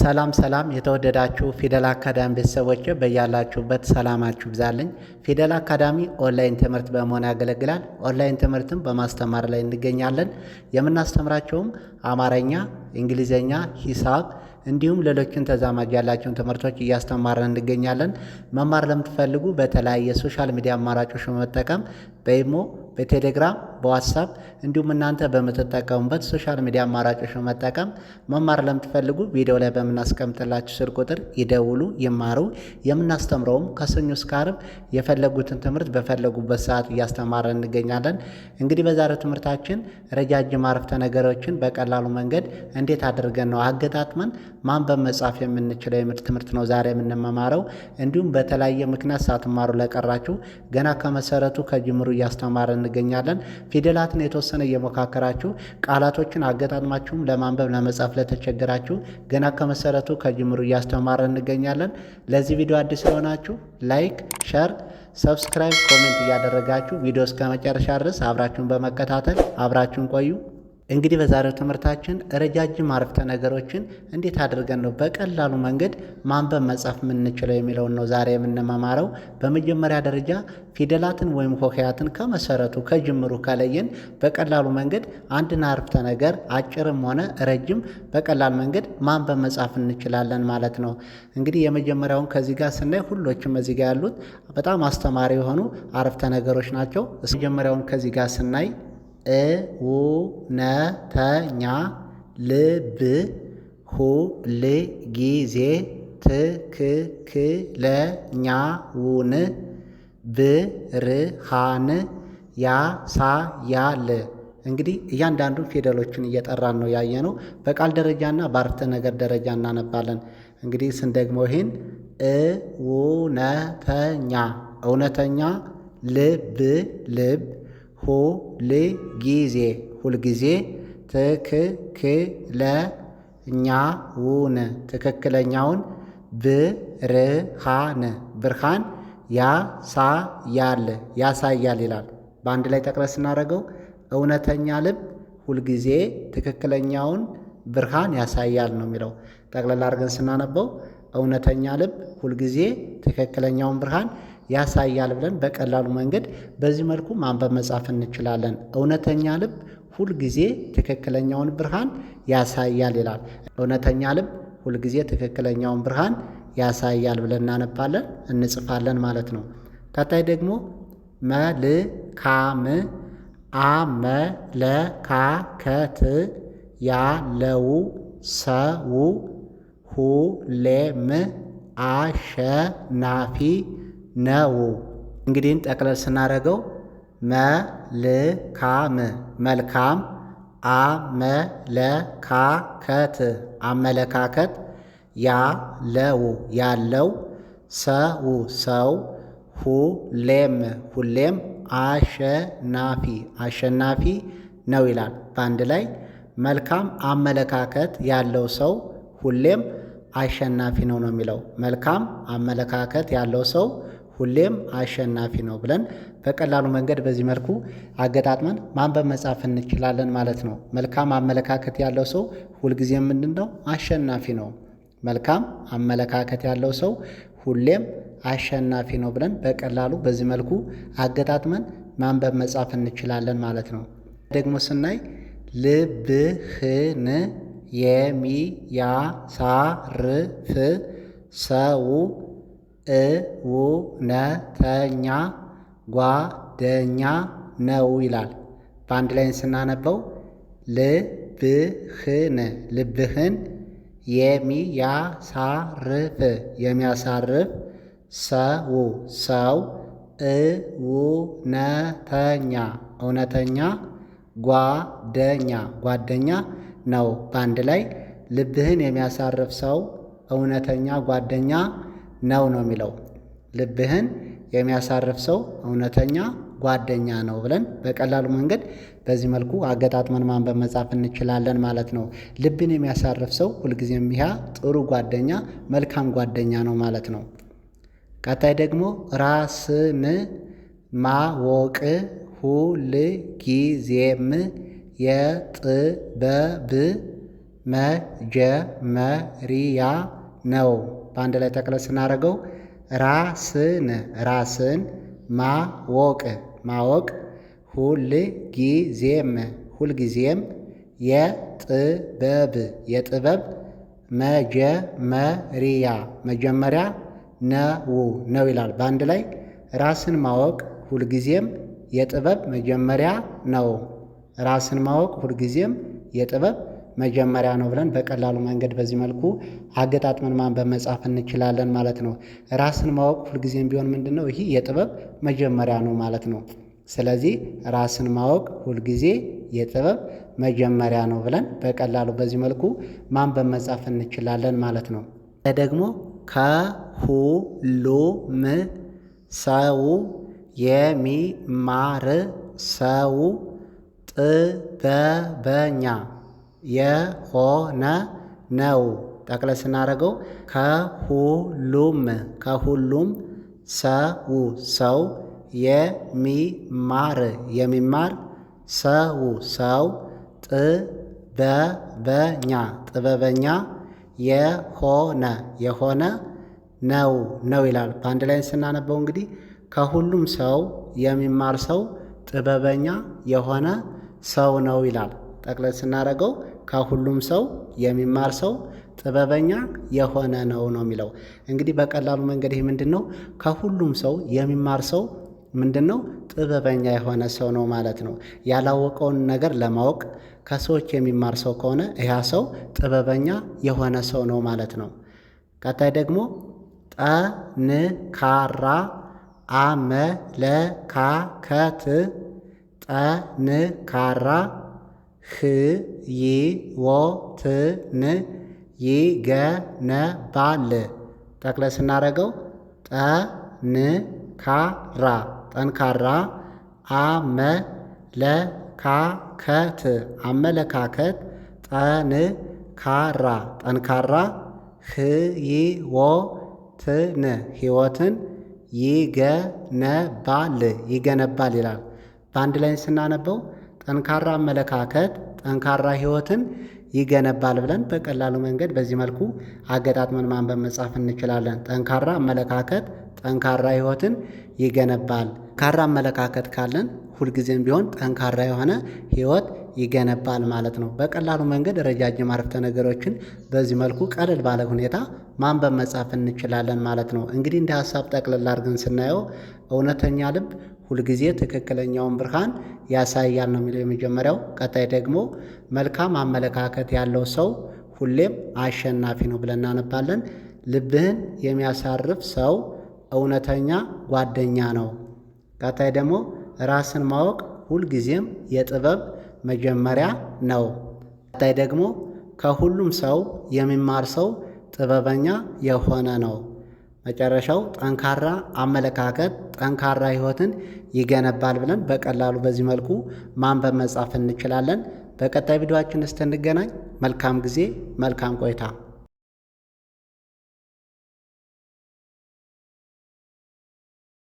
ሰላም ሰላም የተወደዳችሁ ፊደል አካዳሚ ቤተሰቦች በያላችሁበት ሰላማችሁ ይብዛልኝ። ፊደል አካዳሚ ኦንላይን ትምህርት በመሆን ያገለግላል። ኦንላይን ትምህርትም በማስተማር ላይ እንገኛለን። የምናስተምራቸውም አማርኛ፣ እንግሊዘኛ፣ ሂሳብ እንዲሁም ሌሎችን ተዛማጅ ያላቸውን ትምህርቶች እያስተማርን እንገኛለን። መማር ለምትፈልጉ በተለያየ ሶሻል ሚዲያ አማራጮች በመጠቀም በኢሞ፣ በቴሌግራም፣ በዋትሳፕ እንዲሁም እናንተ በምትጠቀሙበት ሶሻል ሚዲያ አማራጮች በመጠቀም መማር ለምትፈልጉ ቪዲዮ ላይ በምናስቀምጥላችሁ ስልክ ቁጥር ይደውሉ፣ ይማሩ። የምናስተምረውም ከሰኞ እስከ ዓርብ የፈለጉትን ትምህርት በፈለጉበት ሰዓት እያስተማርን እንገኛለን። እንግዲህ በዛሬው ትምህርታችን ረጃጅም አረፍተ ነገሮችን በቀላሉ መንገድ እንዴት አድርገን ነው አገጣጥመን ማንበብ መጻፍ የምንችለው የሚል ትምህርት ነው ዛሬ የምንማማረው። እንዲሁም በተለያየ ምክንያት ሳትማሩ ለቀራችሁ ገና ከመሰረቱ ከጅምሩ እያስተማርን እንገኛለን። ፊደላትን የተወሰነ እየሞካከራችሁ ቃላቶችን አገጣጥማችሁም ለማንበብ ለመጻፍ ለተቸገራችሁ ገና ከመሰረቱ ከጅምሩ እያስተማርን እንገኛለን። ለዚህ ቪዲዮ አዲስ የሆናችሁ ላይክ፣ ሸር፣ ሰብስክራይብ፣ ኮሜንት እያደረጋችሁ ቪዲዮ እስከ መጨረሻ ድረስ አብራችሁን በመከታተል አብራችሁን ቆዩ። እንግዲህ በዛሬው ትምህርታችን ረጃጅም አረፍተ ነገሮችን እንዴት አድርገን ነው በቀላሉ መንገድ ማንበብ መጻፍ የምንችለው የሚለውን ነው ዛሬ የምንማማረው። በመጀመሪያ ደረጃ ፊደላትን ወይም ሆሄያትን ከመሰረቱ ከጅምሩ ከለየን በቀላሉ መንገድ አንድን አረፍተ ነገር አጭርም ሆነ ረጅም በቀላል መንገድ ማንበብ መጻፍ እንችላለን ማለት ነው። እንግዲህ የመጀመሪያውን ከዚህ ጋር ስናይ ሁሎችም እዚህ ጋር ያሉት በጣም አስተማሪ የሆኑ አረፍተ ነገሮች ናቸው። መጀመሪያውን ከዚህ ጋር ስናይ እውነተኛ ልብ ሁልጊዜ ትክክለኛውን ብርሃን ያሳያል። እንግዲህ እያንዳንዱ ፊደሎችን እየጠራን ነው ያየነው። በቃል ደረጃና በአረፍተ ነገር ደረጃ እናነባለን። እንግዲህ ስንደግመው ይሄን እውነተኛ ልብ ሁልጊዜ ትክክለኛውን ብርሃን ያሳያል ይላል። በአንድ ላይ ጠቅለል ስናደርገው እውነተኛ ልብ ሁልጊዜ ትክክለኛውን ብርሃን ያሳያል ነው የሚለው። ጠቅለል አድርገን ስናነበው እውነተኛ ልብ ሁልጊዜ ትክክለኛውን ብርሃን ያሳያል ብለን በቀላሉ መንገድ በዚህ መልኩ ማንበብ መጻፍ እንችላለን። እውነተኛ ልብ ሁልጊዜ ትክክለኛውን ብርሃን ያሳያል ይላል። እውነተኛ ልብ ሁልጊዜ ትክክለኛውን ብርሃን ያሳያል ብለን እናነባለን፣ እንጽፋለን ማለት ነው። ቀጣይ ደግሞ መልካም አመለካከት ያለው ሰው ሁሌም አሸናፊ ነው። እንግዲህ ጠቅለል ስናደርገው መልካም አመለካከት ያለው ሰው ሁሌም አሸናፊ ነው ይላል። በአንድ ላይ መልካም አመለካከት ያለው ሰው ሁሌም አሸናፊ ነው የሚለው። መልካም አመለካከት ያለው ሰው ሁሌም አሸናፊ ነው ብለን በቀላሉ መንገድ በዚህ መልኩ አገጣጥመን ማንበብ መጻፍ እንችላለን ማለት ነው። መልካም አመለካከት ያለው ሰው ሁልጊዜ ምንድን ነው? አሸናፊ ነው። መልካም አመለካከት ያለው ሰው ሁሌም አሸናፊ ነው ብለን በቀላሉ በዚህ መልኩ አገጣጥመን ማንበብ መጻፍ እንችላለን ማለት ነው። ደግሞ ስናይ ልብህን የሚያሳርፍ ሰው እውነተኛ ጓደኛ ነው ይላል። በአንድ ላይ ስናነበው ልብህን የሚያሳርፍ ሰው እውነተኛ ጓደኛ ነው። በአንድ ላይ ልብህን የሚያሳርፍ ሰው እውነተኛ ጓደኛ ነው የሚለው። ልብህን የሚያሳርፍ ሰው እውነተኛ ጓደኛ ነው ብለን በቀላሉ መንገድ በዚህ መልኩ አገጣጥመን ማንበብ መጻፍ እንችላለን ማለት ነው። ልብን የሚያሳርፍ ሰው ሁልጊዜም ይህ ጥሩ ጓደኛ፣ መልካም ጓደኛ ነው ማለት ነው። ቀጣይ ደግሞ ራስን ማወቅ ሁልጊዜም የጥበብ መጀመሪያ ነው። በአንድ ላይ ጠቅለል ስናደርገው ራስን ማወቅ ሁልጊዜም የጥበብ መጀመሪያ ነው ይላል። በአንድ ላይ ራስን ማወቅ ሁልጊዜም የጥበብ መጀመሪያ ነው። ራስን ማወቅ ሁልጊዜም የጥበብ መጀመሪያ ነው ብለን በቀላሉ መንገድ በዚህ መልኩ አገጣጥመን ማንበብ መጻፍ እንችላለን ማለት ነው። ራስን ማወቅ ሁልጊዜም ቢሆን ምንድን ነው? ይህ የጥበብ መጀመሪያ ነው ማለት ነው። ስለዚህ ራስን ማወቅ ሁልጊዜ የጥበብ መጀመሪያ ነው ብለን በቀላሉ በዚህ መልኩ ማንበብ መጻፍ እንችላለን ማለት ነው። ደግሞ ከሁሉም ሰው የሚማር ሰው ጥበበኛ የሆነ ነው። ጠቅለል ስናደርገው ከሁሉም ሰው የሚማር ሰው ጥበበኛ የሆነ ነው ይላል። በአንድ ላይ ስናነበው እንግዲህ ከሁሉም ሰው የሚማር ሰው ጥበበኛ የሆነ ሰው ነው ይላል። ጠቅለል ስናደርገው ከሁሉም ሰው የሚማር ሰው ጥበበኛ የሆነ ነው የሚለው። እንግዲህ በቀላሉ መንገድ ይህ ምንድን ነው? ከሁሉም ሰው የሚማር ሰው ምንድን ነው? ጥበበኛ የሆነ ሰው ነው ማለት ነው። ያላወቀውን ነገር ለማወቅ ከሰዎች የሚማር ሰው ከሆነ ያ ሰው ጥበበኛ የሆነ ሰው ነው ማለት ነው። ቀጣይ ደግሞ ጠንካራ አመለካከት ጠንካራ ሕይወትን ይገነባል። ጠቅለል ስናደርገው ጠንካራ አመለካከት ጠንካራ ሕይወትን ይገነባል ይላል። በአንድ ላይ ስናነበው ጠንካራ አመለካከት ጠንካራ ሕይወትን ይገነባል ብለን በቀላሉ መንገድ በዚህ መልኩ አገጣጥመን ማንበብ መጻፍ እንችላለን። ጠንካራ አመለካከት ጠንካራ ሕይወትን ይገነባል። ጠንካራ አመለካከት ካለን ሁልጊዜም ቢሆን ጠንካራ የሆነ ሕይወት ይገነባል ማለት ነው። በቀላሉ መንገድ ረጃጅም አረፍተ ነገሮችን በዚህ መልኩ ቀለል ባለ ሁኔታ ማንበብ መጻፍ እንችላለን ማለት ነው። እንግዲህ እንደ ሀሳብ ጠቅልል አድርገን ስናየው እውነተኛ ልብ ሁልጊዜ ትክክለኛውን ብርሃን ያሳያል ነው የሚለው የመጀመሪያው። ቀጣይ ደግሞ መልካም አመለካከት ያለው ሰው ሁሌም አሸናፊ ነው ብለን እናነባለን። ልብህን የሚያሳርፍ ሰው እውነተኛ ጓደኛ ነው። ቀጣይ ደግሞ ራስን ማወቅ ሁልጊዜም የጥበብ መጀመሪያ ነው። ቀጣይ ደግሞ ከሁሉም ሰው የሚማር ሰው ጥበበኛ የሆነ ነው። መጨረሻው ጠንካራ አመለካከት ጠንካራ ሕይወትን ይገነባል ብለን በቀላሉ በዚህ መልኩ ማንበብ መጻፍ እንችላለን። በቀጣይ ቪዲዮአችን እስክንገናኝ መልካም ጊዜ፣ መልካም ቆይታ